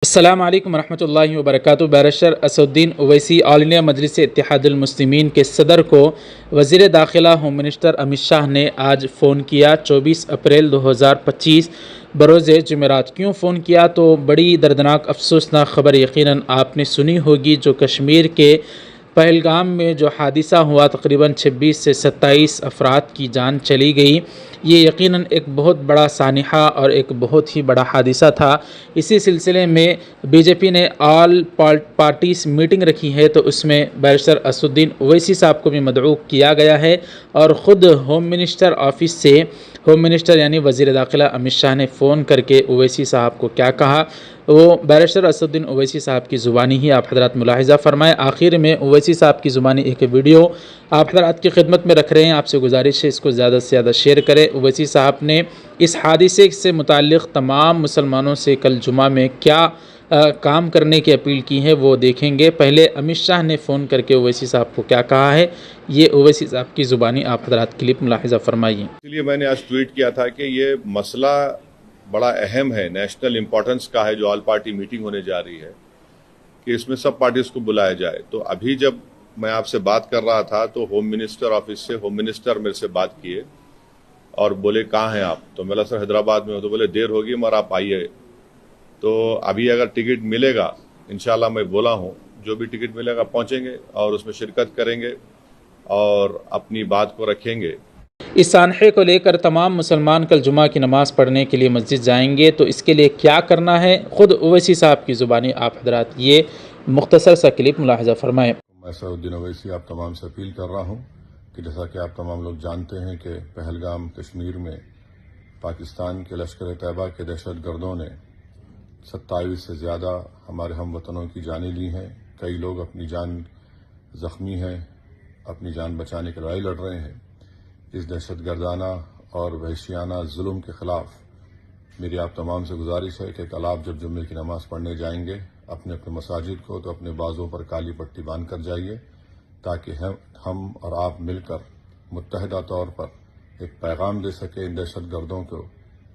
السلام علیکم ورحمۃ اللہ وبرکاتہ۔ بیرسٹر اسدالدین اویسی آل انڈیا مجلس اتحاد المسلمین کے صدر کو وزیر داخلہ ہوم منسٹر امت شاہ نے آج فون کیا 24 اپریل 2025 بروز جمعرات۔ کیوں فون کیا؟ تو بڑی دردناک افسوسناک خبر یقیناً آپ نے سنی ہوگی، جو کشمیر کے پہلگام میں جو حادثہ ہوا، تقریباً 26 سے 27 افراد کی جان چلی گئی۔ یہ یقیناً ایک بہت بڑا سانحہ اور ایک بہت ہی بڑا حادثہ تھا۔ اسی سلسلے میں بی جے پی نے آل پارٹیز میٹنگ رکھی ہے، تو اس میں بیرسٹر اسدالدین اویسی صاحب کو بھی مدعو کیا گیا ہے، اور خود ہوم منسٹر آفس سے ہوم منسٹر یعنی وزیر داخلہ امت شاہ نے فون کر کے اویسی صاحب کو کیا کہا، وہ بیرسٹر اسدالدین اویسی صاحب کی زبانی ہی آپ حضرات ملاحظہ فرمائیں۔ آخر میں اویسی صاحب کی زبانی ایک ویڈیو آپ حضرات کی خدمت میں رکھ رہے ہیں، آپ سے گزارش ہے اس کو زیادہ سے زیادہ شیئر کریں۔ اویسی صاحب نے اس حادثے سے متعلق تمام مسلمانوں سے کل جمعہ میں کیا کام کرنے کی اپیل کی ہے وہ دیکھیں گے۔ پہلے امت شاہ نے فون کر کے اویسی صاحب کو کیا کہا ہے، یہ اویسی صاحب کی زبانی آپ حضرات کلپ ملاحظہ فرمائیے۔ اس لیے میں نے آج ٹویٹ کیا تھا کہ یہ مسئلہ بڑا اہم ہے، نیشنل امپورٹنس کا ہے، جو آل پارٹی میٹنگ ہونے جا رہی ہے، کہ اس میں سب پارٹیز کو بلایا جائے۔ تو ابھی جب میں آپ سے بات کر رہا تھا تو ہوم منسٹر آفس سے ہوم منسٹر میرے سے بات کیے اور بولے کہاں ہیں آپ؟ تو میں بولا سر حیدرآباد میں ہوں۔ تو بولے دیر ہوگی مگر آپ آئیے۔ تو ابھی اگر ٹکٹ ملے گا انشاءاللہ، میں بولا ہوں جو بھی ٹکٹ ملے گا پہنچیں گے اور اس میں شرکت کریں گے اور اپنی بات کو رکھیں گے۔ اس سانحے کو لے کر تمام مسلمان کل جمعہ کی نماز پڑھنے کے لیے مسجد جائیں گے، تو اس کے لیے کیا کرنا ہے، خود اویسی صاحب کی زبانی آپ حضرات یہ مختصر سا کلپ ملاحظہ فرمائیں۔ میں اسدالدین اویسی آپ تمام سے اپیل کر رہا ہوں کہ جیسا کہ آپ تمام لوگ جانتے ہیں کہ پہلگام کشمیر میں پاکستان کے لشکر طیبہ کے دہشت گردوں نے 27 سے زیادہ ہمارے ہم وطنوں کی جانیں لی ہیں۔ کئی لوگ اپنی جان زخمی ہیں، اپنی جان بچانے کی لڑائی لڑ رہے ہیں۔ اس دہشت گردانہ اور وحشیانہ ظلم کے خلاف میری آپ تمام سے گزارش ہے کہ کل آپ جب جمعے کی نماز پڑھنے جائیں گے اپنے مساجد کو، تو اپنے بازوں پر کالی پٹی باندھ کر جائیے، تاکہ ہم اور آپ مل کر متحدہ طور پر ایک پیغام دے سکیں ان دہشت گردوں کو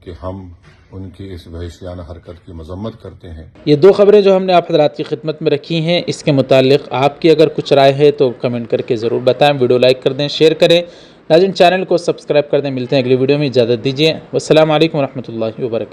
کہ ہم ان کی اس وحشیانہ حرکت کی مذمت کرتے ہیں۔ یہ دو خبریں جو ہم نے آپ حضرات کی خدمت میں رکھی ہیں، اس کے متعلق آپ کی اگر کچھ رائے ہے تو کمنٹ کر کے ضرور بتائیں، ویڈیو لائک کر دیں، شیئر کریں، ناظرین چینل کو سبسکرائب کر دیں۔ ملتے ہیں اگلی ویڈیو میں، اجازت دیجیے، والسلام علیکم ورحمۃ اللہ وبرکاتہ۔